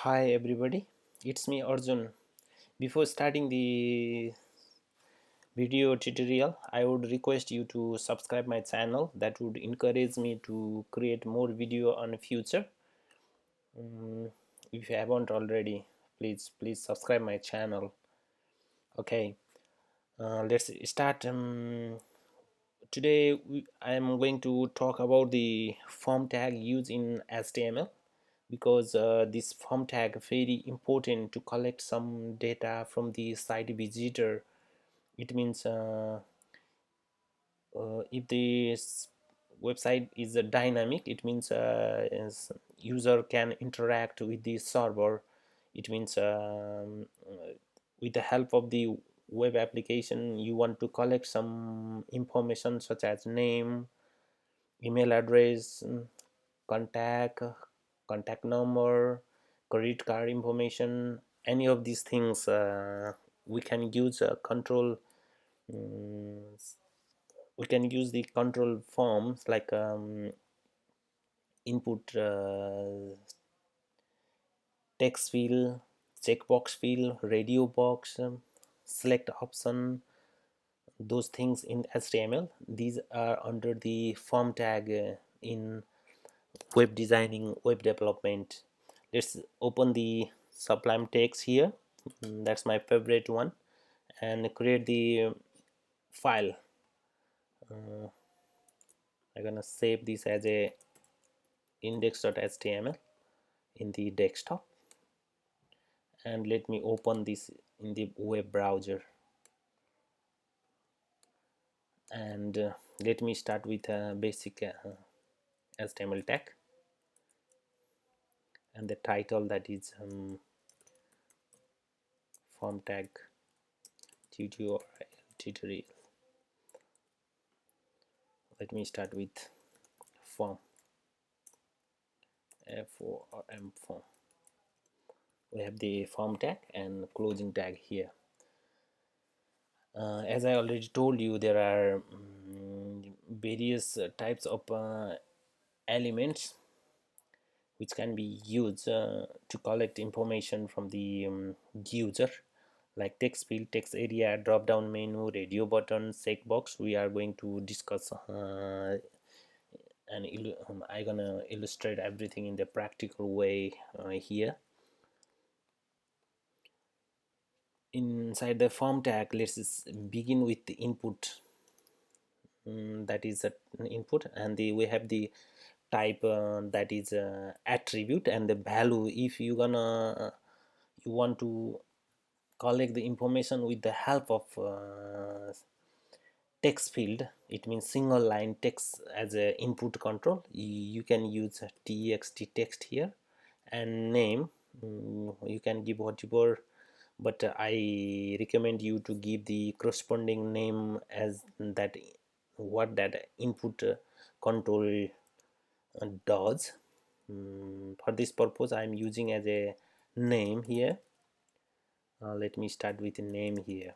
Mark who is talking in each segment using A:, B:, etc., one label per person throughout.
A: Hi everybody, it's me Arjun. Before starting the video tutorial, I would request you to subscribe my channel. That would encourage me to create more video on future. If you haven't already, please subscribe my channel. Okay, let's start. Today I am going to talk about the form tag used in HTML because this form tag very important to collect some data from the site visitor. It means if the website is dynamic, it means user can interact with the server. It means with the help of the web application you want to collect some information such as name, email address, contact contact number, credit card information, any of these things. We can use control um, we can use the control forms like input text field, checkbox field, radio box, select option, those things in HTML. These are under the form tag in web designing, web development. Let's open the Sublime text here. That's my favorite one, and create the file. I'm gonna save this as a index.html in the desktop, and let me open this in the web browser. And let me start with a basic HTML tag, and the title, that is form tag tutorial. Let me start with form, form form. We have the form tag and closing tag here. As I already told you, there are various types of elements which can be used to collect information from the user, like text field, text area, drop down menu, radio button, checkbox. We are going to discuss and I'm gonna illustrate everything in the practical way here. Inside the form tag, let's begin with the input. That is an input, and we have the type, that is attribute, and the value. If you want to collect the information with the help of text field, it means single line text as a input control. You can use text text here, and name, you can give whatever, but I recommend you to give the corresponding name as that, what that input control does. For this purpose I am using as a name here. Let me start with a name here,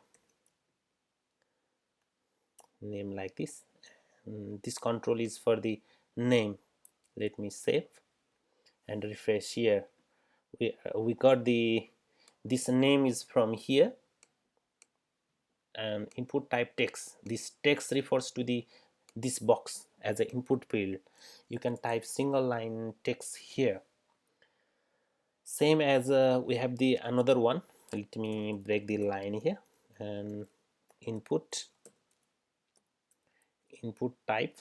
A: name like this. This control is for the name. Let me save and refresh here. We got the, this name is from here, and input type text. This text refers to the this box as an input field. You can type single line text here, same as we have the another one. Let me break the line here, and input type,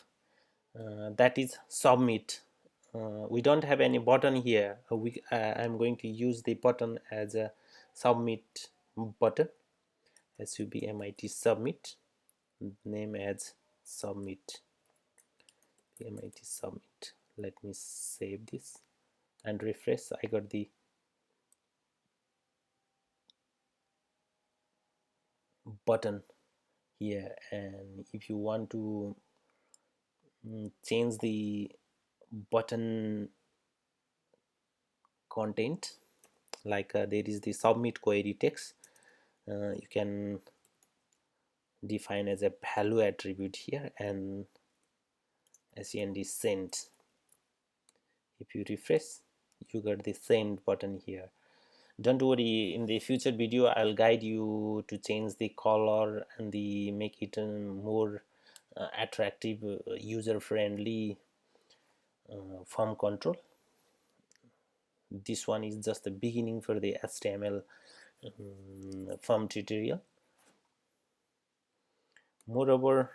A: that is submit. We don't have any button here. I'm going to use the button as a submit button. SUBMIT submit, name as submit, MIT submit. Let me save this and refresh. I got the button here, and if you want to change the button content, like there is the submit query text, you can define as a value attribute here, and send sent. If you refresh, you got the send button here. Don't worry, in the future video I'll guide you to change the color and the make it more attractive, user friendly form control. This one is just the beginning for the HTML form tutorial. Moreover,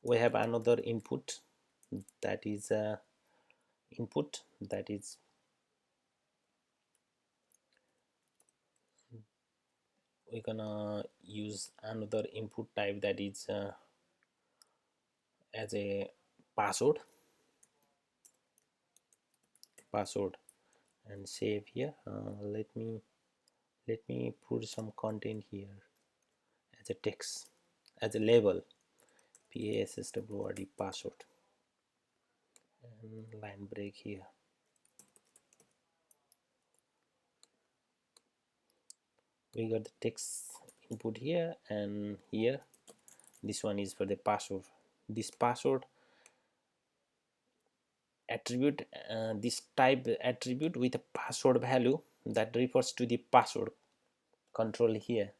A: we have another input, that is input, that is we're gonna use another input type, that is as a password, and save here. Let me put some content here as a text, as a label, password, password, and line break here. We got the text input here, and here this one is for the password. This password attribute, this type attribute with a password value that refers to the password control here,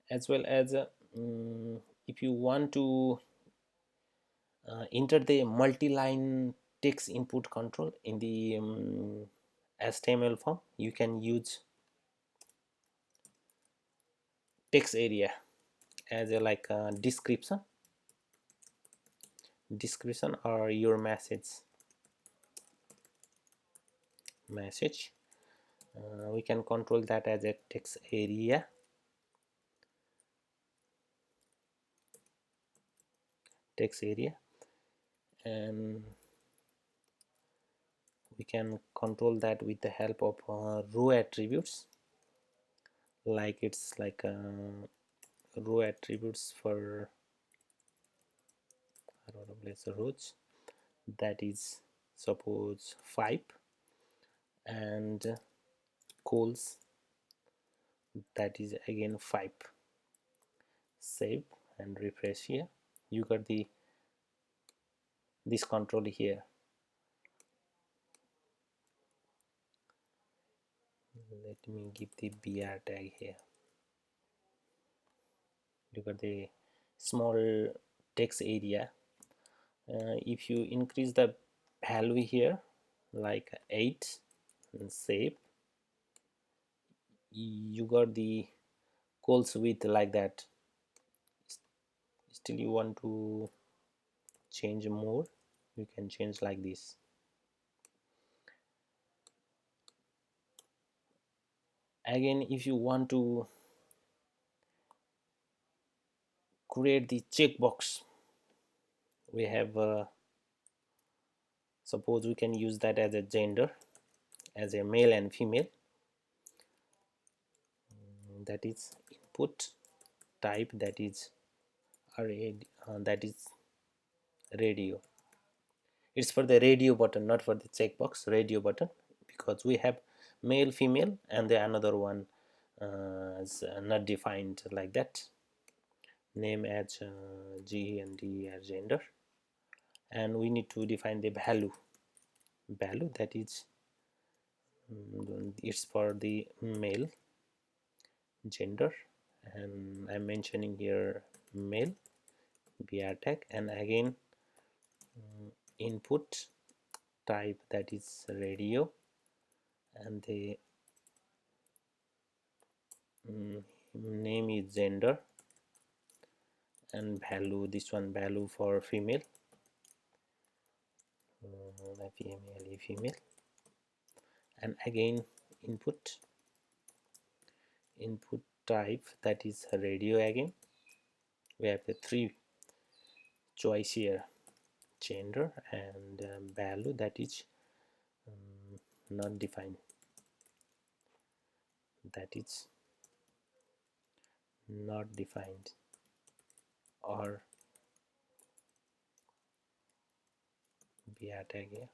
A: as well as if you want to enter the multi-line text input control in the HTML form, you can use text area as a like a description or your message. We can control that as a text area, and we can control that with the help of row attributes, like it's like row attributes for rows, that is suppose 5, and calls, that is again 5. Save and refresh here, you got the this control here. Let me give the br tag here. You got the small text area. If you increase the value here like 8 and save, you got the calls width like that. Still you want to change more, you can change like this. Again, if you want to create the checkbox, we have suppose we can use that as a gender, as a male and female, that is input type, that is that is radio. It's for the radio button, not for the checkbox. Radio button, because we have male, female, and the another one is not defined like that. Name as G and D as gender, and we need to define the value that is it's for the male gender, and I'm mentioning here male br tag, and again input type, that is radio, and the name is gender, and value, this one value for female, female, and again input type, that is radio. Again we have the 3 choice here, gender, and value, that is not defined, that is not defined, or br tag here,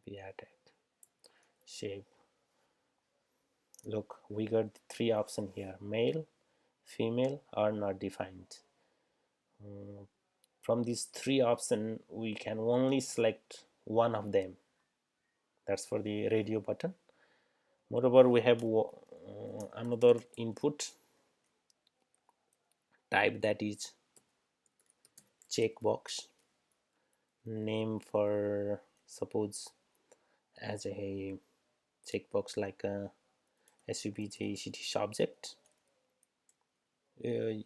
A: br tag, shape. Look, we got 3 options here, male, female, or not defined. From these three options we can only select one of them. That's for the radio button. Moreover, we have another input type, that is checkbox. Name for, suppose, as a checkbox like a SUBJECT subject. You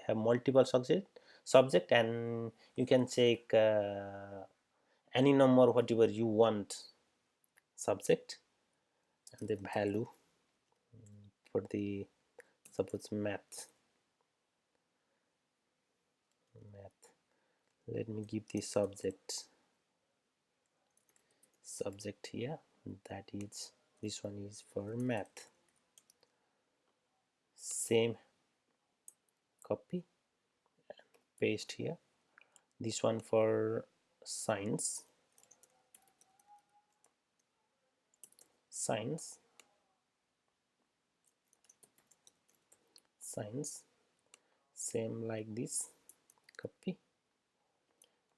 A: have multiple subject, and you can check any number whatever you want subject, and the value for the, suppose, math. Let me give the subject here, that is, this one is for math. Same, copy, paste here. This one for science, science, same like this, copy,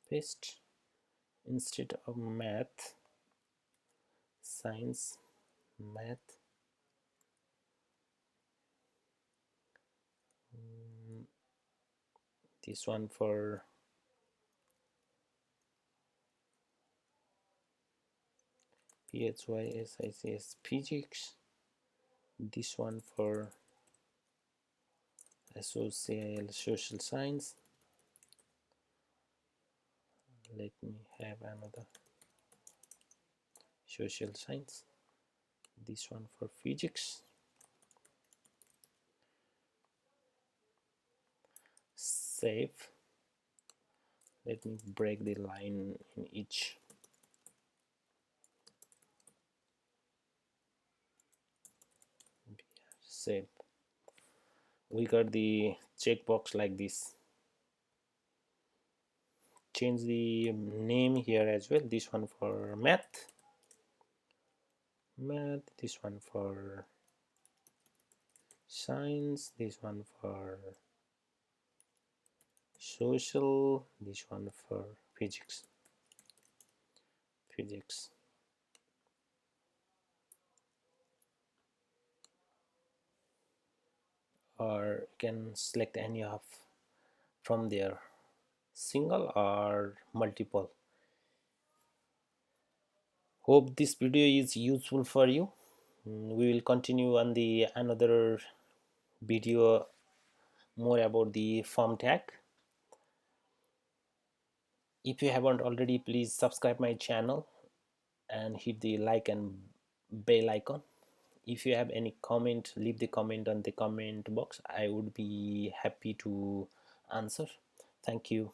A: paste. Instead of math, science, math, this one for PHYSICS physics, this one for social science. Let me have another social science, this one for physics. Save. Let me break the line in each. Save. We got the checkbox like this. Change the name here as well. This one for math, this one for science, this one for social, this one for physics. Or you can select any of from there, single or multiple. Hope this video is useful for you. We will continue on the another video more about the form tag. If you haven't already, please subscribe my channel and hit the like and bell icon. If you have any comment, leave the comment on the comment box. I would be happy to answer. Thank you.